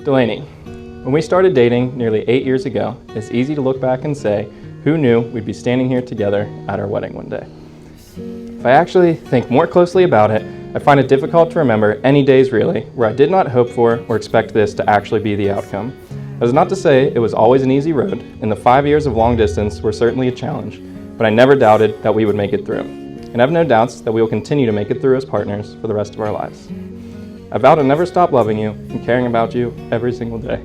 Delaney, when we started dating nearly 8 years ago, it's easy to look back and say, who knew we'd be standing here together at our wedding one day? If I actually think more closely about it, I find it difficult to remember any days really where I did not hope for or expect this to actually be the outcome. That is not to say it was always an easy road, and the 5 years of long distance were certainly a challenge, but I never doubted that we would make it through. And I have no doubts that we will continue to make it through as partners for the rest of our lives. I vow to never stop loving you and caring about you every single day.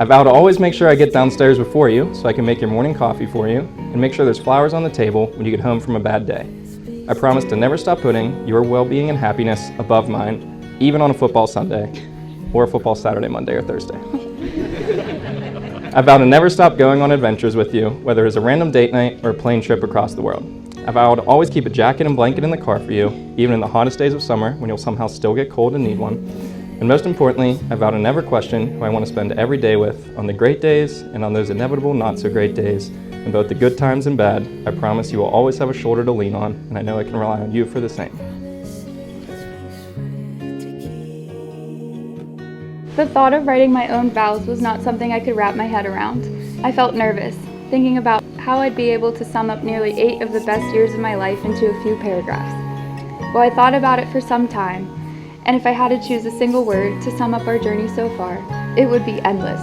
I vow to always make sure I get downstairs before you so I can make your morning coffee for you and make sure there's flowers on the table when you get home from a bad day. I promise to never stop putting your well-being and happiness above mine, even on a football Sunday or a football Saturday, Monday, or Thursday. I vow to never stop going on adventures with you, whether it's a random date night or a plane trip across the world. I vow to always keep a jacket and blanket in the car for you, even in the hottest days of summer when you'll somehow still get cold and need one. And most importantly, I vow to never question who I want to spend every day with on the great days and on those inevitable not so great days. In both the good times and bad, I promise you will always have a shoulder to lean on, and I know I can rely on you for the same. The thought of writing my own vows was not something I could wrap my head around. I felt nervous, thinking about how I'd be able to sum up nearly 8 of the best years of my life into a few paragraphs. Well, I thought about it for some time, and if I had to choose a single word to sum up our journey so far, it would be endless.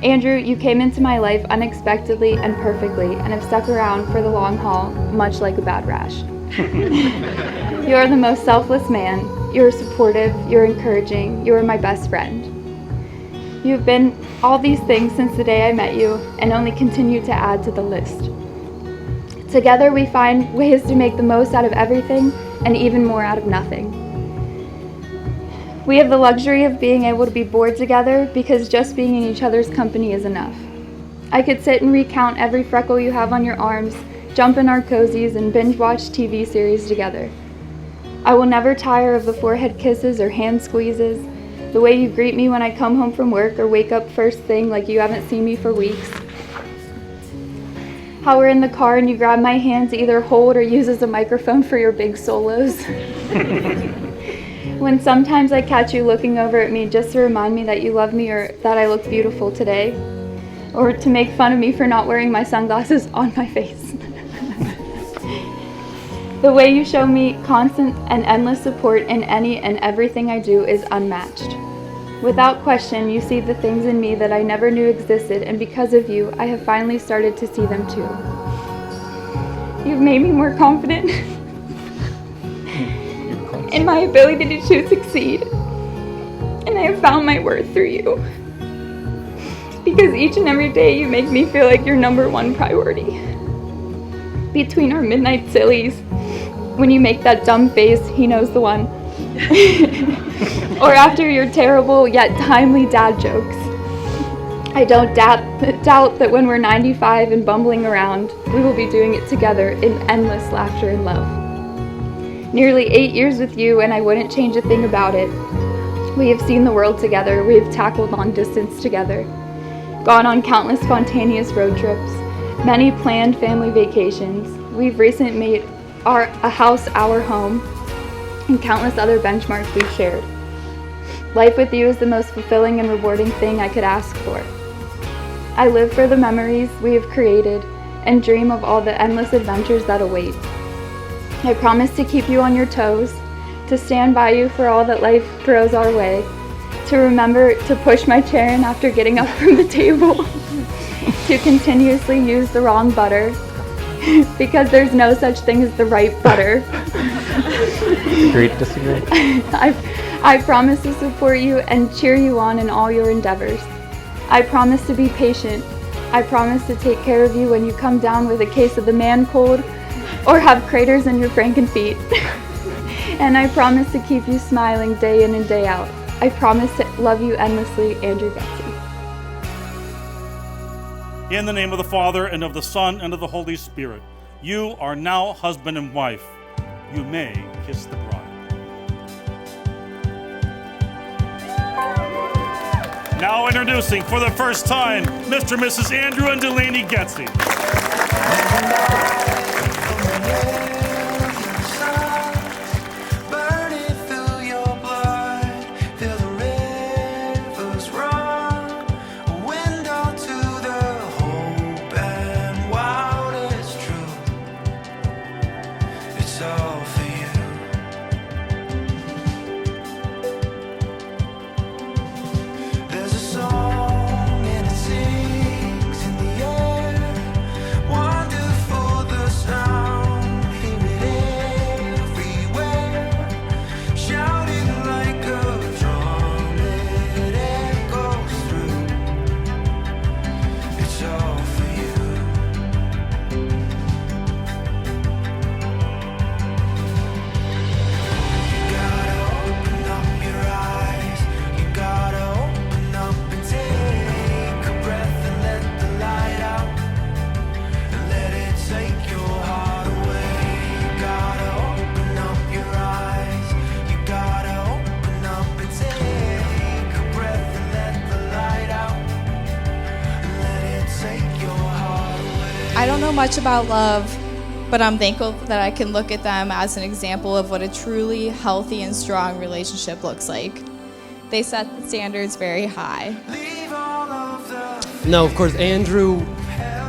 Andrew, you came into my life unexpectedly and perfectly, and have stuck around for the long haul, much like a bad rash. You are the most selfless man. You're supportive, you're encouraging, you are my best friend. You've been all these things since the day I met you, and only continue to add to the list. Together we find ways to make the most out of everything, and even more out of nothing. We have the luxury of being able to be bored together because just being in each other's company is enough. I could sit and recount every freckle you have on your arms, jump in our cozies, and binge watch TV series together. I will never tire of the forehead kisses or hand squeezes, the way you greet me when I come home from work or wake up first thing like you haven't seen me for weeks. How we're in the car and you grab my hand to either hold or use as a microphone for your big solos. When sometimes I catch you looking over at me just to remind me that you love me or that I look beautiful today, or to make fun of me for not wearing my sunglasses on my face. The way you show me constant and endless support in any and everything I do is unmatched. Without question, you see the things in me that I never knew existed, and because of you, I have finally started to see them too. You've made me more confident in my ability to succeed, and I have found my worth through you. Because each and every day you make me feel like you're #1 priority. Between our midnight sillies, when you make that dumb face, he knows the one. Or after your terrible yet timely dad jokes. I don't doubt that when we're 95 and bumbling around, we will be doing it together in endless laughter and love. Nearly 8 years with you, and I wouldn't change a thing about it. We have seen the world together. We have tackled long distance together. Gone on countless spontaneous road trips. Many planned family vacations. We've recently made a house our home, and countless other benchmarks we've shared. Life with you is the most fulfilling and rewarding thing I could ask for. I live for the memories we have created and dream of all the endless adventures that await. I promise to keep you on your toes, to stand by you for all that life throws our way, to remember to push my chair in after getting up from the table, to continuously use the wrong butter, because there's no such thing as the right butter. Agree to disagree? I promise to support you and cheer you on in all your endeavors. I promise to be patient. I promise to take care of you when you come down with a case of the man cold or have craters in your Frankenfeet. And I promise to keep you smiling day in and day out. I promise to love you endlessly, Andrew Betsy. In the name of the Father, and of the Son, and of the Holy Spirit, you are now husband and wife. You may kiss the bride. Now introducing for the first time, Mr. and Mrs. Andrew and Delaney Getsy. Burning through your blood, feel the river It's all for you. There's a song and it sings in the air. Wonderful the sound, hear it everywhere. Shouting like a drum, it echoes through. It's all for you. You gotta open up your eyes. You gotta open up and take a breath and let the light out. And let it take your heart away. You gotta open up your eyes. You gotta open up and take a breath and let the light out. And let it take your heart away. I don't know much about love, but I'm thankful that I can look at them as an example of what a truly healthy and strong relationship looks like. They set the standards very high. Leave all of the No, of course, Andrew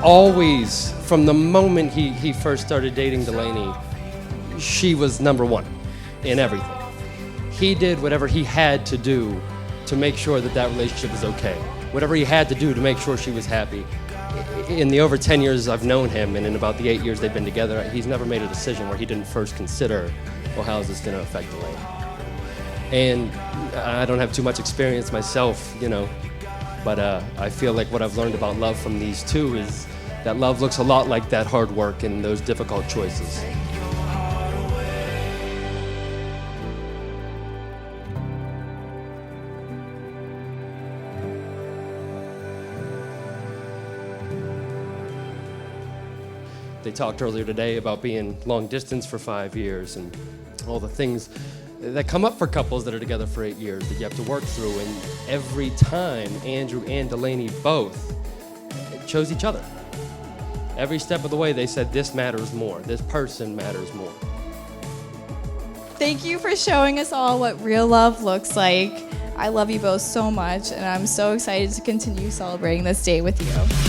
always, from the moment he first started dating Delaney, she was number one in everything. He did whatever he had to do to make sure that that relationship was okay. Whatever he had to do to make sure she was happy. In the over 10 years I've known him, and in about the 8 years they've been together, he's never made a decision where he didn't first consider, well, how is this going to affect Delaney? And I don't have too much experience myself, but I feel like what I've learned about love from these two is that love looks a lot like that hard work and those difficult choices. They talked earlier today about being long distance for 5 years and all the things that come up for couples that are together for 8 years that you have to work through. And every time, Andrew and Delaney both chose each other. Every step of the way, they said, this matters more. This person matters more. Thank you for showing us all what real love looks like. I love you both so much, and I'm so excited to continue celebrating this day with you.